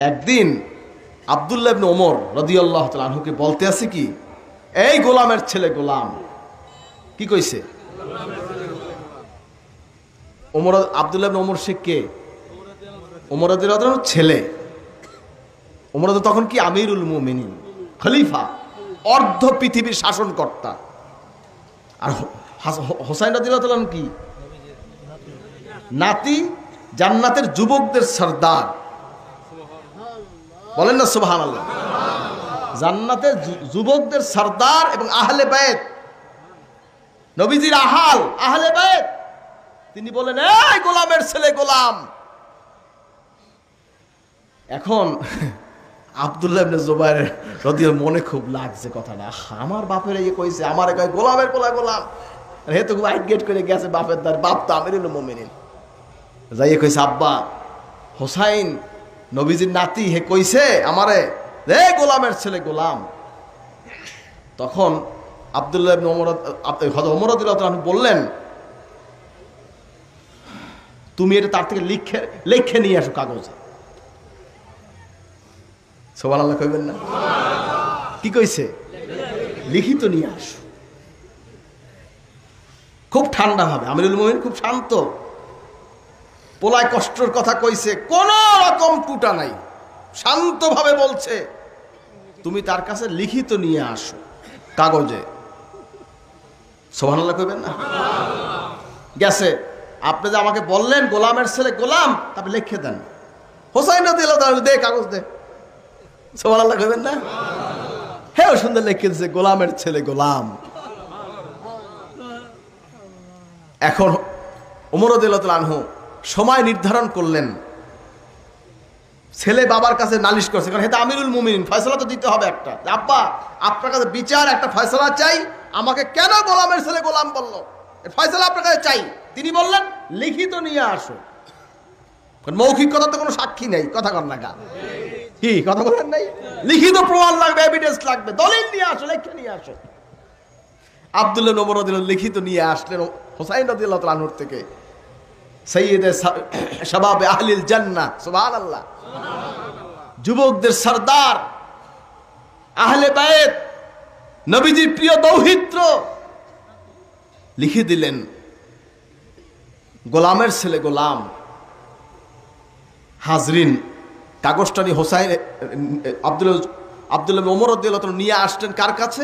একদিন আব্দুল্লাহ ইবনে ওমর রাদিয়াল্লাহু তাআলা আনহুকে বলতে আছে কি, এই গোলামের ছেলে গোলাম। কি কইছে? ওমর, আব্দুল্লাহ ইবনে ওমর সে কে? ওমর রাদিয়াল্লাহু তাআলার ছেলে। ওমর তখন কি আমিরুল মুমিনিন, খলিফা, অর্ধ পৃথিবীর শাসনকর্তা। আর হোসাইন রাদিয়াল্লাহু তাআলা কি? নাতি, জান্নাতের যুবকদের সরদার। বলেন না সুবহানাল্লাহ। জান্নাতের যুবকদের সরদার এবং আহলে বাইত, নবীজির আহলে বাইত। তিনি বলেন, এই গোলামের ছেলে গোলাম। এখন আব্দুল্লাহ ইবনে জুবাইর রাদিয়াল্লাহু মনে খুব লাগছে কথাটা, আমার বাপের এই কইছে, আমার কয় গোলামের পোলা গোলাম। হে তো ওয়াইট গেট করে গেছে বাপের দ্বার, বাপ তো আমিরুল মুমিনিন। যাইয়ে কইছে, আব্বা হোসাইন নবীজির নাতি, হে কইছে আমারে রে গোলামের ছেলে গোলাম। তখন আব্দুল্লাহ ইবনে ওমর রাদিয়াল্লাহু তাআলা বললেন, তুমি এটা তার থেকে লিখে নিয়ে আসো কাগজে। সুবহানাল্লাহ কইবেন না? কি কইছে? লিখিত নিয়ে আসো। খুব ঠান্ডা ভাবে, আমিরুল মুমিনিন খুব শান্ত। পোলায় কষ্টর কথা কইছে, কোন রকম টুটা নাই, শান্তভাবে বলছে তুমি তার কাছে লিখিত নিয়ে আসো কাগজে। সুবহানাল্লাহ কইবেন না? গেছে, আপনি যে আমাকে বললেন গোলামের ছেলে গোলাম, তারপরে লিখে দেন। হোসাইন রাদিয়াল্লাহু তাআলা দে কাগজ দে। সুবহানাল্লাহ কইবেন না? হ্যাঁ, সুন্দর লিখে দিয়েছে গোলামের ছেলে গোলাম। এখন ওমর রাদিয়াল্লাহু তাআলা আনহু সময় নির্ধারণ করলেন। ছেলে বাবার কাছে নালিশ করছে, কারণ এটা আমিরুল মুমিনিন, ফয়সালা তো দিতে হবে একটা। আব্বা, আপনার কাছে বিচার, একটা ফয়সালা চাই। আমাকে কেন গোলামের ছেলে গোলাম বললো, ফয়সালা আপনার কাছে চাই। তিনি বললেন, লিখিত নিয়ে আসো। মৌখিক কথা তো কোনো সাক্ষী নেই, কথা কর না গা, কি কথা বলেন নাই? লিখিত প্রমাণ লাগবে, এভিডেন্স লাগবে, দলিল নিয়ে আসো, লেখা নিয়ে আসো। আব্দুল্লাহ ইবনে ওমর রাদিয়াল্লাহু লিখিত নিয়ে আসলেন হোসাইন রাদিয়াল্লাহু তাআলা আনহুর থেকে, সাইয়্যিদে শাবাবে আহলিল জান্নাহ। সুবহানাল্লাহ। যুবকদের সরদার, আহলে বাইত, নবীজির প্রিয় দৌহিত্র। লিখে দিলেন, গোলামের ছেলে গোলাম। হাজরিন, কাগজটা নিয়ে হোসাইন আব্দুল্লাহ ওমর রাদিয়াল্লাহু তাআলা নিয়ে আসলেন কার কাছে?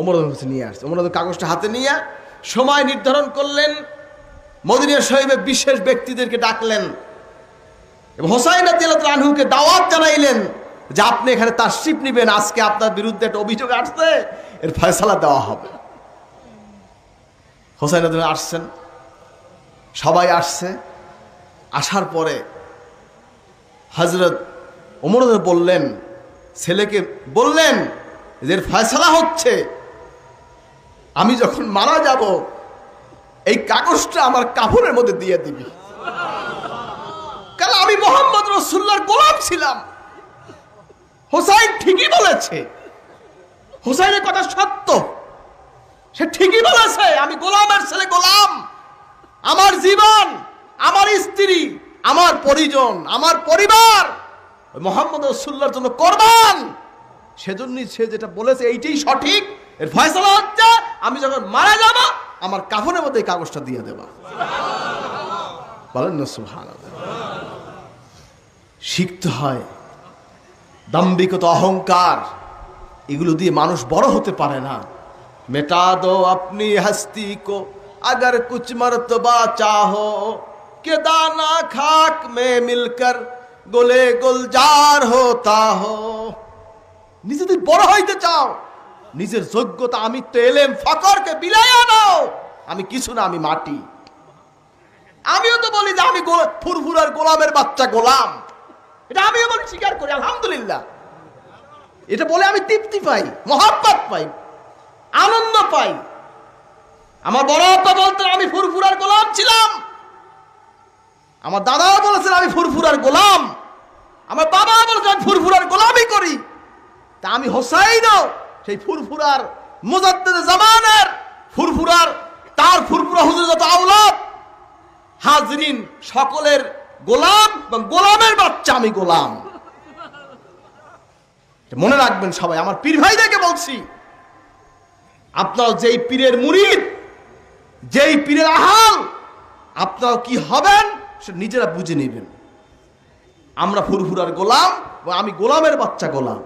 ওমর রাদিয়াল্লাহু কাছে নিয়ে আসছে। ওমর রাদিয়াল্লাহু কাগজটা হাতে নিয়ে সময় নির্ধারণ করলেন, মদিনা শরীফে বিশেষ ব্যক্তিদেরকে ডাকলেন এবং হোসাইন রাদিয়াল্লাহু তাআলা আনহুকে দাওয়াত জানাইলেন যে আপনি এখানে তাশরিফ নেবেন, আজকে আপনার বিরুদ্ধে একটা অভিযোগ আসছে, এর ফয়সালা দেওয়া হবে। হোসাইন রাদিয়াল্লাহু আসছেন, সবাই আসছে। আসার পরে হযরত ওমর বললেন, ছেলেকে বললেন যে এর ফয়সালা হচ্ছে, আমি যখন মারা যাব এই কাগজটা আমার কাফনের মধ্যে দিয়ে দিবি, কারণ আমি মুহাম্মদ রাসূলুল্লাহর গোলাম ছিলাম। হোসাইন ঠিকই বলেছে, হোসাইনের কথা সত্য, সে ঠিকই বলেছে, আমি গোলামের ছেলে গোলাম। আমার জীবন, আমার স্ত্রী, আমার পরিজন, আমার পরিবার মুহাম্মদ রাসূলুল্লাহর জন্য কোরবান। সেজন্যই সে যেটা বলেছে এইটাই সঠিক। এর ফয়সালা হচ্ছে আমি যখন মারা যাব আমার কাফনের মধ্যে এই কাগজটা দিয়ে দেবা। বলেন না সুবহানাল্লাহ। শিখতে হয় দাম্ভিকতা, অহংকার, এগুলো দিয়ে মানুষ বড় হতে পারে না। মেটা দো আপনি হস্তি কো अगर कुछ मर्तबा चाहो के दाना खाक में मिलकर गोले गुलजार होता हो। নিজে যদি বড় হইতে চাও, নিজের যোগ্যতা, আমি তো এলেম ফকরকে বিলাইয়া দাও। আমি কিছু না, আমি মাটি। আমিও তো বলি যে আমি ফুরফুরার গোলামের বাচ্চা গোলাম, এটা আমিও বলি, স্বীকার করি, আলহামদুলিল্লাহ। এটা বলে আমি তৃপ্তি পাই, মহব্বত পাই, আনন্দ পাই। আমার বড় আব্বা বলতেন আমি ফুরফুরার গোলাম ছিলাম, আমার দাদাও বলেছেন আমি ফুরফুরার গোলাম, আমার বাবা বলেছেন আমি ফুরফুরার গোলামি করি। তা আমি হোসাইনও সেই ফুরফুরার মুজাদ্দিদ জামানের ফুরফুরার, তার ফুরফুরা হুজুর যত আওলাদ হাজরিন সকলের গোলাম এবং গোলামের বাচ্চা আমি গোলাম। মনে রাখবেন সবাই, আমার পীর ভাইদেরকে বলছি, আপনারা যেই পীরের মুরিদ, যেই পীরের আহাল, আপনারা কি হবেন সে নিজেরা বুঝে নেবেন। আমরা ফুরফুরার গোলাম, আমি গোলামের বাচ্চা গোলাম,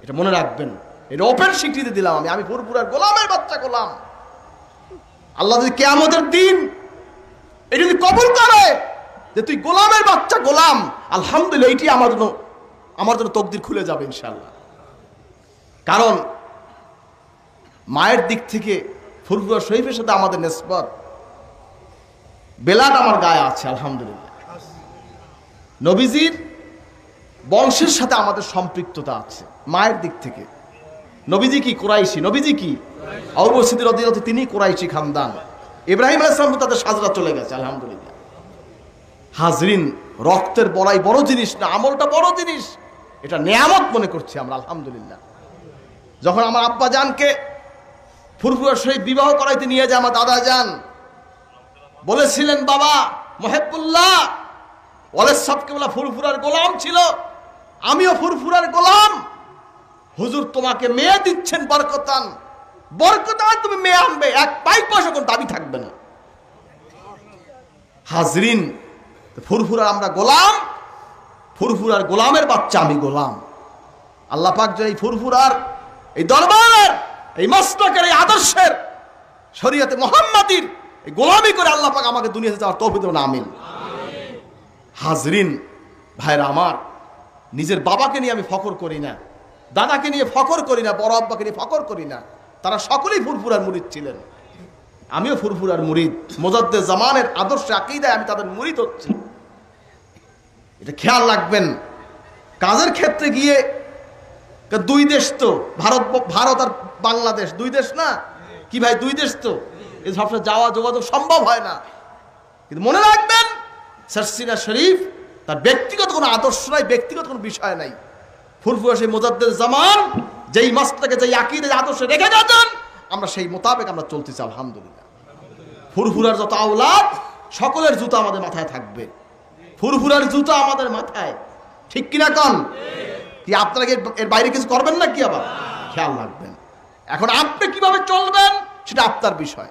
এটা মনে রাখবেন। এটা ওপেন স্বীকৃতি দিলাম, আমি ফুরফুরার গোলামের বাচ্চা গোলাম। আল্লাহ যদি কিয়ামতের দিন এটা যদি কবুল করে যে তুই গোলামের বাচ্চা গোলাম, আলহামদুলিল্লাহ, এটি আমার জন্য তকদির খুলে যাবে ইনশাআল্লাহ। কারণ মায়ের দিক থেকে ফুরফুরা শরীফের সাথে আমাদের নিসবত, বেলাট আমার গায়ে আছে আলহামদুলিল্লাহ। নবীজির বংশের সাথে আমাদের সম্পৃক্ততা আছে মায়ের দিক থেকে। নবীজি কি কুরাইশি, নবীজি কি আবু বকর সিদ্দিক রাদিয়াল্লাহু আনহু, তিনি কুরাইশি খানদান। ইব্রাহিম আলাইহিস সালাম তাদের সাজরা চলে গেছে আলহামদুলিল্লাহ। হাজরিন, রক্তের বড়াই বড় জিনিস না, আমলটা বড় জিনিস, এটা নেয়ামত মনে করছি আমরা আলহামদুলিল্লাহ। যখন আমার আব্বা জানকে ফুরফুরা শরীফ বিবাহ করাইতে নিয়ে যায়, আমার দাদা জান বলেছিলেন, বাবা মুহিব্বুল্লাহ ওয়ালেদ সাহেব কেবলা ফুরফুরার গোলাম ছিল, আমিও ফুরফুরার গোলাম, হুজুর তোমাকে মেয়ে দিচ্ছেন বরকতান, বরকতান তুমি মেয়ে আনবে, এক পাই পয়সা কোনো দাবি থাকবে না। হাজরিন, ফুরফুরার আমরা গোলাম, ফুরফুরার গোলামের বাচ্চা আমি গোলাম। আল্লাহ পাক যে এই ফুরফুরার এই দরবারের এই মাসলাকের এই আদর্শের শরীয়তে মুহাম্মাদির এই গোলামি করে আল্লাহ পাক আমাকে দুনিয়াতে যাওয়ার তৌফিক দেবেন, আমিন। হাজরিন ভাইরা আমার, নিজের বাবাকে নিয়ে আমি ফখর করি না, দাদাকে নিয়ে ফখর করি না, বড় আব্বাকে নিয়ে ফখর করি না, তারা সকলেই ফুরফুরার মুরিদ ছিলেন, আমিও ফুরফুরার মুরিদ। মুজাদ্দেদ জামানের আদর্শে আকীদায় আমি তাদের মুরিদ হচ্ছি, এটা খেয়াল রাখবেন। কাজের ক্ষেত্রে গিয়ে দুই দেশ তো, ভারত আর বাংলাদেশ দুই দেশ না কি ভাই, দুই দেশ তো, এই সবসময় যাওয়া যোগাযোগ সম্ভব হয় না। কিন্তু মনে রাখবেন, সারসিনা শরীফ তার ব্যক্তিগত কোনো আদর্শ নাই, ব্যক্তিগত কোনো বিষয় নাই। ফুরফুরা সেই মুজাদ্দেদ জামান যেই মাসলাকে, যেই আকীদা, আদর্শ রেখে গেছেন, আমরা সেই মোতাবেক আমরা চলতেছি আলহামদুলিল্লাহ। ফুরফুরার যত আওলাদ সকলের জুতা আমাদের মাথায় থাকবে, ফুরফুরার জুতা আমাদের মাথায়, ঠিক কিনা কন? কি আপনারা এর বাইরে কিছু করবেন না কি? আবার খেয়াল রাখবেন। এখন আপনি কিভাবে চলবেন সেটা আপনার বিষয়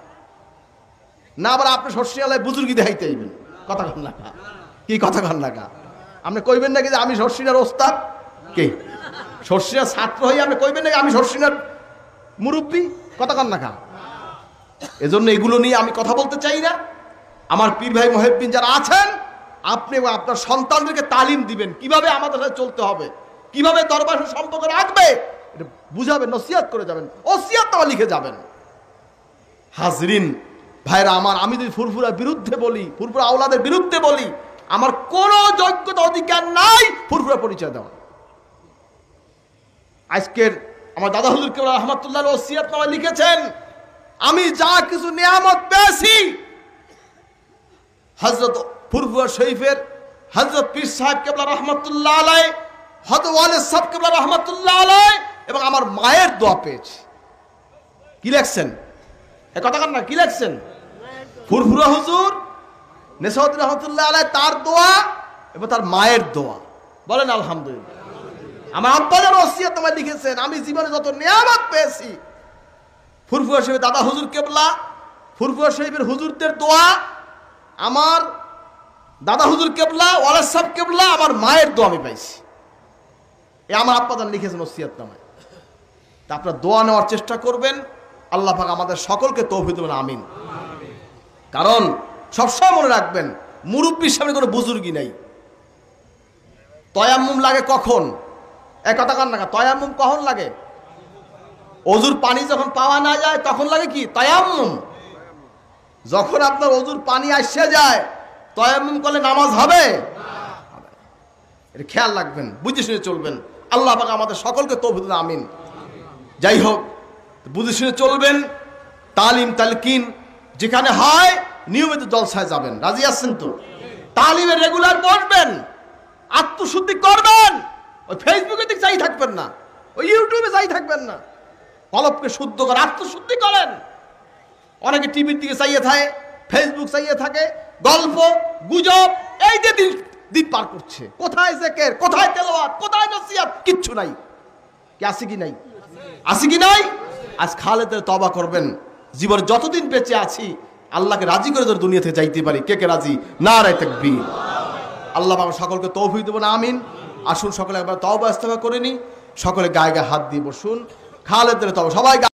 না, আবার আপনি শর্ষিয়ালায় বুজুর্গি দেখাইতে আইবেন, কথা কন না কি, কথা কন না কা? আপনি কইবেন নাকি যে আমি শর্ষিনার ওস্তাদ, কে শর্ষিনার ছাত্র হই, আপনি কইবেন নাকি আমি শর্ষিনার মুরব্বী, কথা কন না কা? এজন্য এগুলো নিয়ে আমি কথা বলতে চাই না। আমার পীর ভাই মুহিব্বিন যারা আছেন, আপনি আপনার সন্তানদেরকে তালিম দিবেন কিভাবে আমাদের সাথে চলতে হবে, কিভাবে দরবারের সম্পর্ক রাখবে, এটা বুঝাবেন, নসিহত করে যাবেন, ওসিয়তও লিখে যাবেন। হাজরিন ভাইরা আমার, আমি যদি ফুরফুরার বিরুদ্ধে বলি, ফুরফুরা আওলাদের বিরুদ্ধে বলি, আমার কোনো যোগ্যতা অধিকার নাই ফুরফুরা পরিচয় দেওয়া। আজকের আমার দাদা হুজুর কেবলা রহমাতুল্লাহ ওসিয়তনামা লিখেছেন, আমি যা কিছু নিয়ামত পেয়েছি হযরত ফুরফুরা শরীফের হযরত পীর সাহেব কেবলা রহমাতুল্লাহ আলাইহি, হযরত ওয়ালিদ সাহেব কেবলা রহমাতুল্লাহ আলাইহি এবং আমার মায়ের দোয়া পেয়েছি। কি লিখছেন এ কথা কান না, কি লিখছেন? ফুরফুরা হুজুর নেসাউদ্দিন রহমাতুল্লাহ আলাইহি তার দোয়া এবং তার মায়ের দোয়া, বলেন আলহামদুলিল্লাহ। আমার আব্বা যারা ওসিয়তনামা লিখেছেন, আমি জীবনে যত নিয়ামত পেয়েছি, ফুরফুরা শরীফের দাদা হুজুর কেবলা, ফুরফুরা শরীফের হুজুরদের দোয়া, আমার দাদা হুজুর কেবলা, ওয়ালিদ সাহেব কেবলা, আমার মায়ের দোয়া আমি পাইছি। এ আমার আব্বা যারা লিখেছেন ওসিয়তনামায়। তা আপনারা দোয়া নেওয়ার চেষ্টা করবেন, আল্লাহ পাক আমাদের সকলকে তৌফিক দেবেন, আমিন। কারণ সবসময় মনে রাখবেন, মুরব্বীর সামনে কোনো বুজুর্গি নাই। তয়াম্মুম লাগে কখন? এক কথা কান না, তয়াম্মুম কখন লাগে? অজুর পানি যখন পাওয়া না যায় তখন লাগে কি? তয়াম্মুম। যখন আপনার অজুর পানি আসে যায়, তয়াম্মুম করলে নামাজ হবে? এটা খেয়াল রাখবেন, বুঝে শুনে চলবেন। আল্লাহ পাক আমাদের সকলকে তৌফিক দেন, আমিন। যাই হোক, বুঝে শুনে চলবেন। তালিম তালকিন যেখানে হয় নিয়মিত জলসায় যাবেন, রাজি আছেন তো? তালিমে রেগুলার বসবেন, আত্মশুদ্ধি করবেন, ওই ফেসবুকে দিকে চাই থাকবেন না, ওই ইউটিউবে চাই থাকবেন না, কলবকে শুদ্ধ করে আত্মশুদ্ধি করেন। অনেকে টিভির দিকে চাইয়ে থাকে, ফেসবুক চাইয়ে থাকে, গল্প গুজব এই যে দিন পার করছে। কোথায় জিকির, কোথায় তেলাওয়াত, কোথায় নসিহত? কিচ্ছু নাই। কি আছে কি নাই? আছে কি নাই? আজ খালেদের তওবা করবেন। জীবনে যতদিন বেঁচে আছি আল্লাহকে রাজি করে যেন দুনিয়া থেকে যাইতে পারি। কে কে রাজি? নারায়ে তাকবীর। আল্লাহ পাক সকলকে তৌফিক দেবেন, আমিন। আসুন সকলে একবার তওবা ইস্তেগফার করে নি, সকলে গায়ে গায়ে হাত দিয়ে বসুন। খালেদের তওবা সবাই